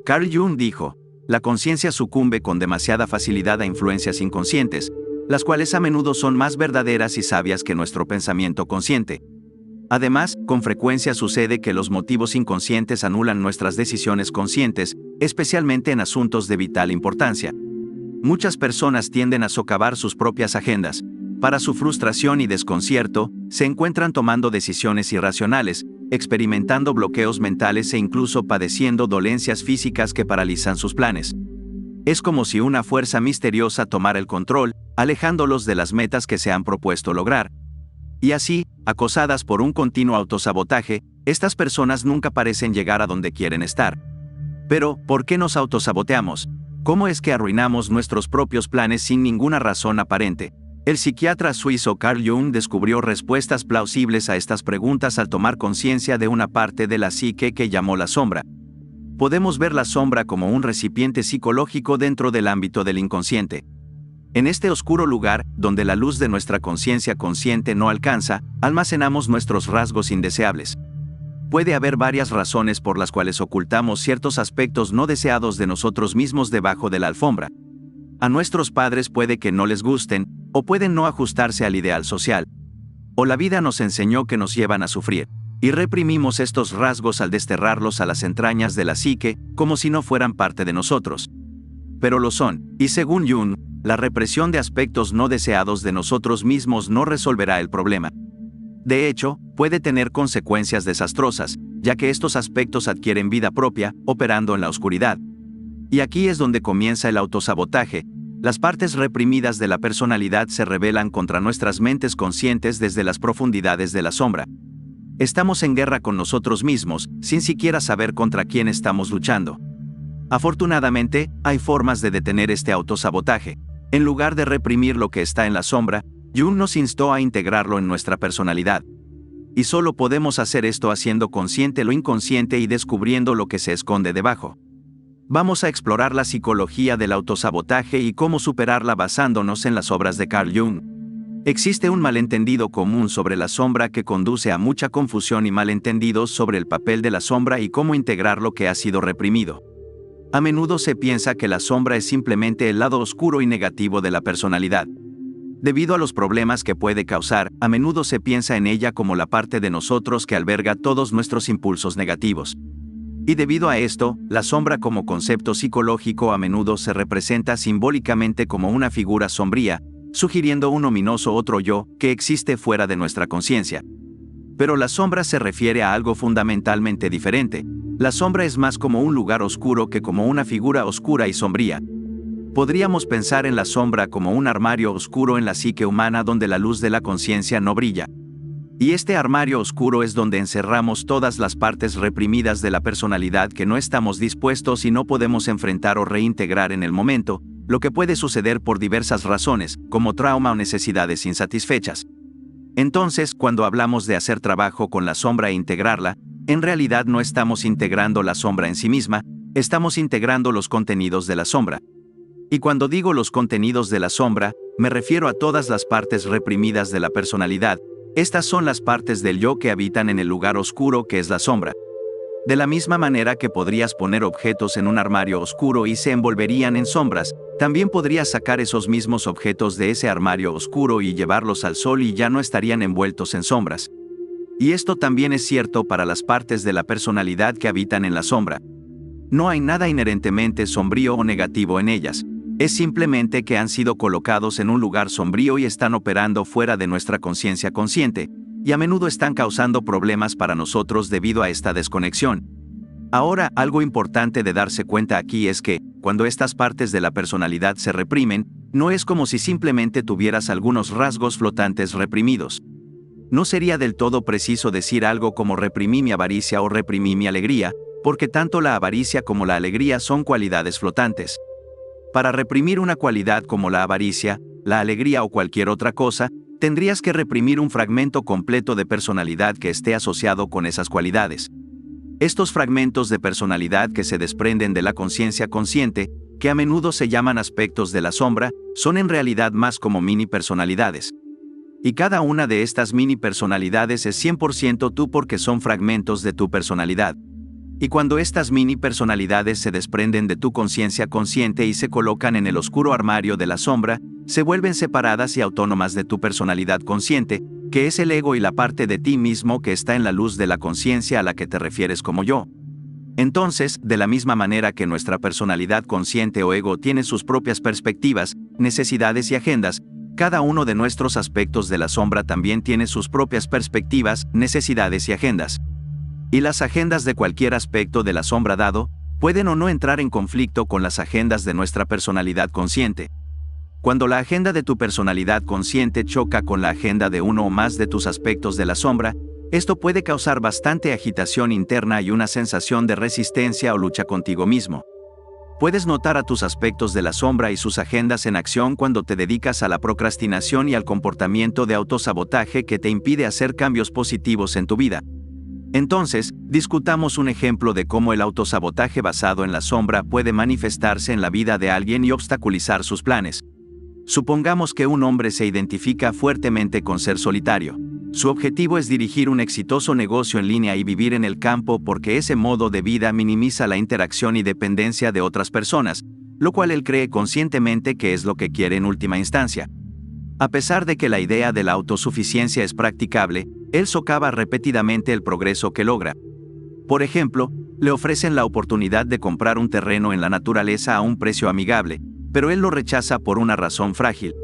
Carl Jung dijo, la conciencia sucumbe con demasiada facilidad a influencias inconscientes, las cuales a menudo son más verdaderas y sabias que nuestro pensamiento consciente. Además, con frecuencia sucede que los motivos inconscientes anulan nuestras decisiones conscientes, especialmente en asuntos de vital importancia. Muchas personas tienden a socavar sus propias agendas. Para su frustración y desconcierto, se encuentran tomando decisiones irracionales, experimentando bloqueos mentales e incluso padeciendo dolencias físicas que paralizan sus planes. Es como si una fuerza misteriosa tomara el control, alejándolos de las metas que se han propuesto lograr. Y así, acosadas por un continuo autosabotaje, estas personas nunca parecen llegar a donde quieren estar. Pero, ¿por qué nos autosaboteamos? ¿Cómo es que arruinamos nuestros propios planes sin ninguna razón aparente? El psiquiatra suizo Carl Jung descubrió respuestas plausibles a estas preguntas al tomar conciencia de una parte de la psique que llamó la sombra. Podemos ver la sombra como un recipiente psicológico dentro del ámbito del inconsciente. En este oscuro lugar, donde la luz de nuestra conciencia consciente no alcanza, almacenamos nuestros rasgos indeseables. Puede haber varias razones por las cuales ocultamos ciertos aspectos no deseados de nosotros mismos debajo de la alfombra. A nuestros padres puede que no les gusten, o pueden no ajustarse al ideal social. O la vida nos enseñó que nos llevan a sufrir, y reprimimos estos rasgos al desterrarlos a las entrañas de la psique, como si no fueran parte de nosotros. Pero lo son, y según Jung, la represión de aspectos no deseados de nosotros mismos no resolverá el problema. De hecho, puede tener consecuencias desastrosas, ya que estos aspectos adquieren vida propia, operando en la oscuridad. Y aquí es donde comienza el autosabotaje. Las partes reprimidas de la personalidad se rebelan contra nuestras mentes conscientes desde las profundidades de la sombra. Estamos en guerra con nosotros mismos, sin siquiera saber contra quién estamos luchando. Afortunadamente, hay formas de detener este autosabotaje. En lugar de reprimir lo que está en la sombra, Jung nos instó a integrarlo en nuestra personalidad. Y solo podemos hacer esto haciendo consciente lo inconsciente y descubriendo lo que se esconde debajo. Vamos a explorar la psicología del autosabotaje y cómo superarla basándonos en las obras de Carl Jung. Existe un malentendido común sobre la sombra que conduce a mucha confusión y malentendidos sobre el papel de la sombra y cómo integrar lo que ha sido reprimido. A menudo se piensa que la sombra es simplemente el lado oscuro y negativo de la personalidad. Debido a los problemas que puede causar, a menudo se piensa en ella como la parte de nosotros que alberga todos nuestros impulsos negativos. Y debido a esto, la sombra como concepto psicológico a menudo se representa simbólicamente como una figura sombría, sugiriendo un ominoso otro yo que existe fuera de nuestra conciencia. Pero la sombra se refiere a algo fundamentalmente diferente. La sombra es más como un lugar oscuro que como una figura oscura y sombría. Podríamos pensar en la sombra como un armario oscuro en la psique humana donde la luz de la conciencia no brilla. Y este armario oscuro es donde encerramos todas las partes reprimidas de la personalidad que no estamos dispuestos y no podemos enfrentar o reintegrar en el momento, lo que puede suceder por diversas razones, como trauma o necesidades insatisfechas. Entonces, cuando hablamos de hacer trabajo con la sombra e integrarla, en realidad no estamos integrando la sombra en sí misma, estamos integrando los contenidos de la sombra. Y cuando digo los contenidos de la sombra, me refiero a todas las partes reprimidas de la personalidad. Estas son las partes del yo que habitan en el lugar oscuro que es la sombra. De la misma manera que podrías poner objetos en un armario oscuro y se envolverían en sombras, también podrías sacar esos mismos objetos de ese armario oscuro y llevarlos al sol y ya no estarían envueltos en sombras. Y esto también es cierto para las partes de la personalidad que habitan en la sombra. No hay nada inherentemente sombrío o negativo en ellas. Es simplemente que han sido colocados en un lugar sombrío y están operando fuera de nuestra conciencia consciente, y a menudo están causando problemas para nosotros debido a esta desconexión. Ahora, algo importante de darse cuenta aquí es que, cuando estas partes de la personalidad se reprimen, no es como si simplemente tuvieras algunos rasgos flotantes reprimidos. No sería del todo preciso decir algo como reprimí mi avaricia o reprimí mi alegría, porque tanto la avaricia como la alegría son cualidades flotantes. Para reprimir una cualidad como la avaricia, la alegría o cualquier otra cosa, tendrías que reprimir un fragmento completo de personalidad que esté asociado con esas cualidades. Estos fragmentos de personalidad que se desprenden de la conciencia consciente, que a menudo se llaman aspectos de la sombra, son en realidad más como mini personalidades. Y cada una de estas mini personalidades es 100% tú porque son fragmentos de tu personalidad. Y cuando estas mini personalidades se desprenden de tu conciencia consciente y se colocan en el oscuro armario de la sombra, se vuelven separadas y autónomas de tu personalidad consciente, que es el ego y la parte de ti mismo que está en la luz de la conciencia a la que te refieres como yo. Entonces, de la misma manera que nuestra personalidad consciente o ego tiene sus propias perspectivas, necesidades y agendas, cada uno de nuestros aspectos de la sombra también tiene sus propias perspectivas, necesidades y agendas. Y las agendas de cualquier aspecto de la sombra dado, pueden o no entrar en conflicto con las agendas de nuestra personalidad consciente. Cuando la agenda de tu personalidad consciente choca con la agenda de uno o más de tus aspectos de la sombra, esto puede causar bastante agitación interna y una sensación de resistencia o lucha contigo mismo. Puedes notar a tus aspectos de la sombra y sus agendas en acción cuando te dedicas a la procrastinación y al comportamiento de autosabotaje que te impide hacer cambios positivos en tu vida. Entonces, discutamos un ejemplo de cómo el autosabotaje basado en la sombra puede manifestarse en la vida de alguien y obstaculizar sus planes. Supongamos que un hombre se identifica fuertemente con ser solitario. Su objetivo es dirigir un exitoso negocio en línea y vivir en el campo porque ese modo de vida minimiza la interacción y dependencia de otras personas, lo cual él cree conscientemente que es lo que quiere en última instancia. A pesar de que la idea de la autosuficiencia es practicable, él socava repetidamente el progreso que logra. Por ejemplo, le ofrecen la oportunidad de comprar un terreno en la naturaleza a un precio amigable, pero él lo rechaza por una razón frágil.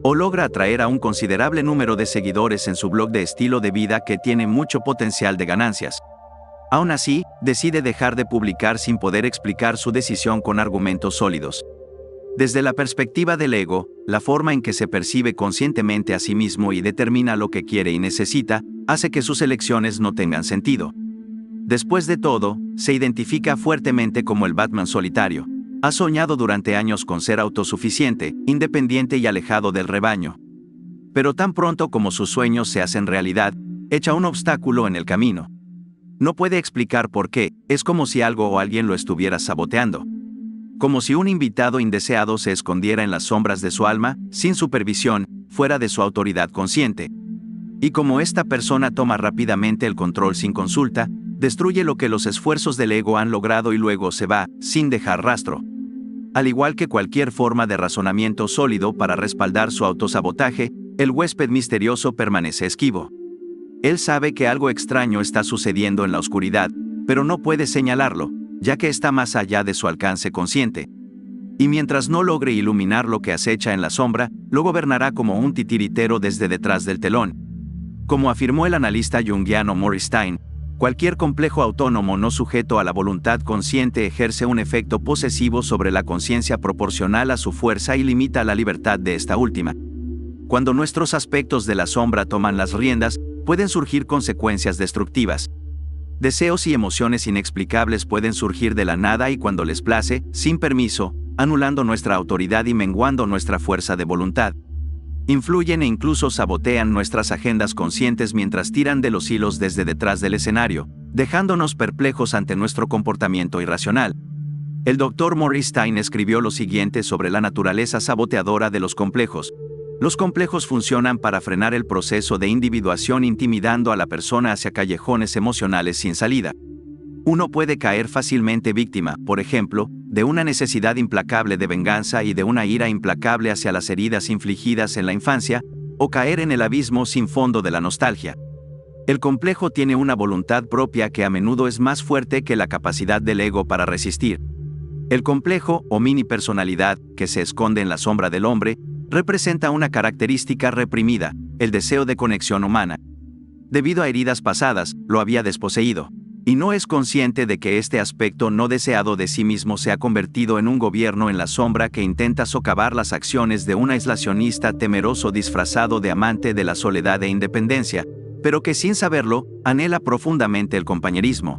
O logra atraer a un considerable número de seguidores en su blog de estilo de vida que tiene mucho potencial de ganancias. Aún así, decide dejar de publicar sin poder explicar su decisión con argumentos sólidos. Desde la perspectiva del ego, la forma en que se percibe conscientemente a sí mismo y determina lo que quiere y necesita, hace que sus elecciones no tengan sentido. Después de todo, se identifica fuertemente como el Batman solitario. Ha soñado durante años con ser autosuficiente, independiente y alejado del rebaño. Pero tan pronto como sus sueños se hacen realidad, echa un obstáculo en el camino. No puede explicar por qué, es como si algo o alguien lo estuviera saboteando. Como si un invitado indeseado se escondiera en las sombras de su alma, sin supervisión, fuera de su autoridad consciente. Y como esta persona toma rápidamente el control sin consulta, destruye lo que los esfuerzos del ego han logrado y luego se va, sin dejar rastro. Al igual que cualquier forma de razonamiento sólido para respaldar su autosabotaje, el huésped misterioso permanece esquivo. Él sabe que algo extraño está sucediendo en la oscuridad, pero no puede señalarlo, ya que está más allá de su alcance consciente. Y mientras no logre iluminar lo que acecha en la sombra, lo gobernará como un titiritero desde detrás del telón. Como afirmó el analista junguiano Maurice Stein, cualquier complejo autónomo no sujeto a la voluntad consciente ejerce un efecto posesivo sobre la conciencia proporcional a su fuerza y limita la libertad de esta última. Cuando nuestros aspectos de la sombra toman las riendas, pueden surgir consecuencias destructivas. Deseos y emociones inexplicables pueden surgir de la nada y cuando les place, sin permiso, anulando nuestra autoridad y menguando nuestra fuerza de voluntad. Influyen e incluso sabotean nuestras agendas conscientes mientras tiran de los hilos desde detrás del escenario, dejándonos perplejos ante nuestro comportamiento irracional. El Dr. Maurice Stein escribió lo siguiente sobre la naturaleza saboteadora de los complejos. Los complejos funcionan para frenar el proceso de individuación intimidando a la persona hacia callejones emocionales sin salida. Uno puede caer fácilmente víctima, por ejemplo, de una necesidad implacable de venganza y de una ira implacable hacia las heridas infligidas en la infancia, o caer en el abismo sin fondo de la nostalgia. El complejo tiene una voluntad propia que a menudo es más fuerte que la capacidad del ego para resistir. El complejo, o mini personalidad, que se esconde en la sombra del hombre, representa una característica reprimida, el deseo de conexión humana. Debido a heridas pasadas, lo había desposeído. Y no es consciente de que este aspecto no deseado de sí mismo se ha convertido en un gobierno en la sombra que intenta socavar las acciones de un aislacionista temeroso disfrazado de amante de la soledad e independencia, pero que sin saberlo, anhela profundamente el compañerismo.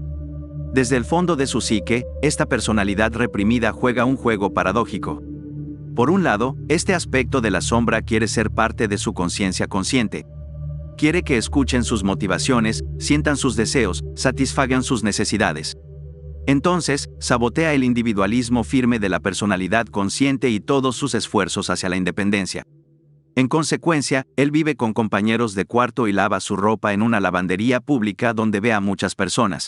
Desde el fondo de su psique, esta personalidad reprimida juega un juego paradójico. Por un lado, este aspecto de la sombra quiere ser parte de su conciencia consciente. Quiere que escuchen sus motivaciones, sientan sus deseos, satisfagan sus necesidades. Entonces, sabotea el individualismo firme de la personalidad consciente y todos sus esfuerzos hacia la independencia. En consecuencia, él vive con compañeros de cuarto y lava su ropa en una lavandería pública donde ve a muchas personas.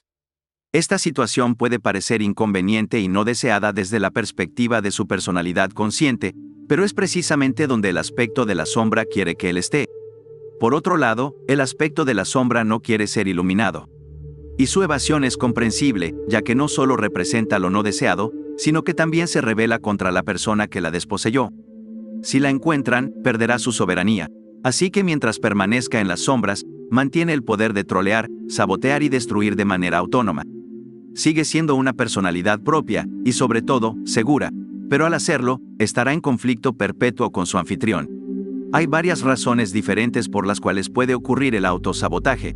Esta situación puede parecer inconveniente y no deseada desde la perspectiva de su personalidad consciente, pero es precisamente donde el aspecto de la sombra quiere que él esté. Por otro lado, el aspecto de la sombra no quiere ser iluminado. Y su evasión es comprensible, ya que no solo representa lo no deseado, sino que también se revela contra la persona que la desposeyó. Si la encuentran, perderá su soberanía. Así que mientras permanezca en las sombras, mantiene el poder de trolear, sabotear y destruir de manera autónoma. Sigue siendo una personalidad propia, y sobre todo, segura, pero al hacerlo, estará en conflicto perpetuo con su anfitrión. Hay varias razones diferentes por las cuales puede ocurrir el autosabotaje.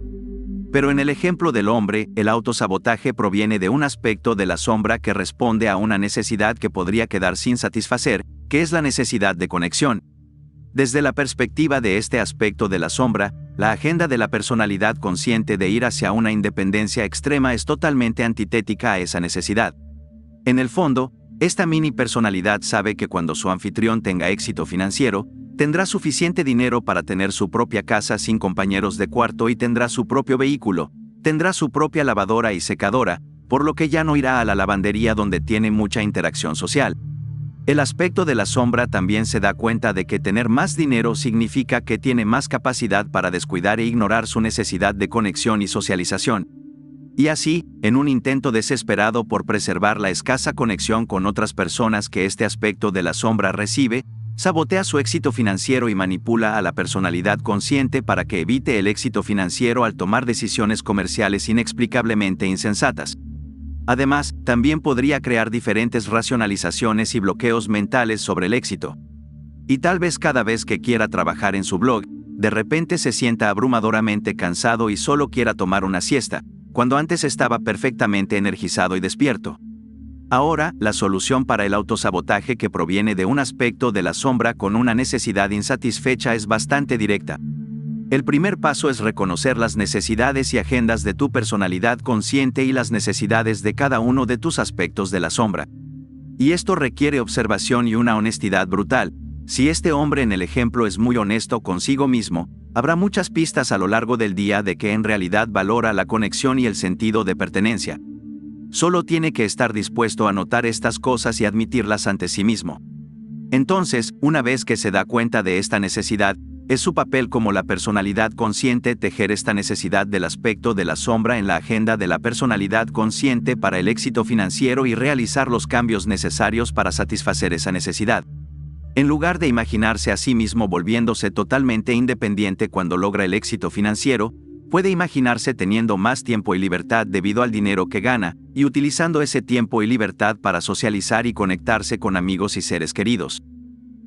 Pero en el ejemplo del hombre, el autosabotaje proviene de un aspecto de la sombra que responde a una necesidad que podría quedar sin satisfacer, que es la necesidad de conexión. Desde la perspectiva de este aspecto de la sombra, la agenda de la personalidad consciente de ir hacia una independencia extrema es totalmente antitética a esa necesidad. En el fondo, esta mini personalidad sabe que cuando su anfitrión tenga éxito financiero, tendrá suficiente dinero para tener su propia casa sin compañeros de cuarto y tendrá su propio vehículo, tendrá su propia lavadora y secadora, por lo que ya no irá a la lavandería donde tiene mucha interacción social. El aspecto de la sombra también se da cuenta de que tener más dinero significa que tiene más capacidad para descuidar e ignorar su necesidad de conexión y socialización. Y así, en un intento desesperado por preservar la escasa conexión con otras personas que este aspecto de la sombra recibe, sabotea su éxito financiero y manipula a la personalidad consciente para que evite el éxito financiero al tomar decisiones comerciales inexplicablemente insensatas. Además, también podría crear diferentes racionalizaciones y bloqueos mentales sobre el éxito. Y tal vez cada vez que quiera trabajar en su blog, de repente se sienta abrumadoramente cansado y solo quiera tomar una siesta, cuando antes estaba perfectamente energizado y despierto. Ahora, la solución para el autosabotaje que proviene de un aspecto de la sombra con una necesidad insatisfecha es bastante directa. El primer paso es reconocer las necesidades y agendas de tu personalidad consciente y las necesidades de cada uno de tus aspectos de la sombra. Y esto requiere observación y una honestidad brutal. Si este hombre en el ejemplo es muy honesto consigo mismo, habrá muchas pistas a lo largo del día de que en realidad valora la conexión y el sentido de pertenencia. Solo tiene que estar dispuesto a notar estas cosas y admitirlas ante sí mismo. Entonces, una vez que se da cuenta de esta necesidad, es su papel como la personalidad consciente tejer esta necesidad del aspecto de la sombra en la agenda de la personalidad consciente para el éxito financiero y realizar los cambios necesarios para satisfacer esa necesidad. En lugar de imaginarse a sí mismo volviéndose totalmente independiente cuando logra el éxito financiero, puede imaginarse teniendo más tiempo y libertad debido al dinero que gana, y utilizando ese tiempo y libertad para socializar y conectarse con amigos y seres queridos.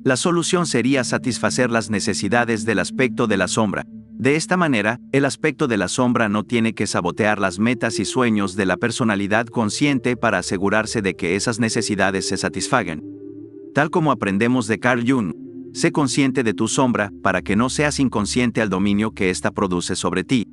La solución sería satisfacer las necesidades del aspecto de la sombra. De esta manera, el aspecto de la sombra no tiene que sabotear las metas y sueños de la personalidad consciente para asegurarse de que esas necesidades se satisfagan. Tal como aprendemos de Carl Jung, sé consciente de tu sombra para que no seas inconsciente al dominio que ésta produce sobre ti.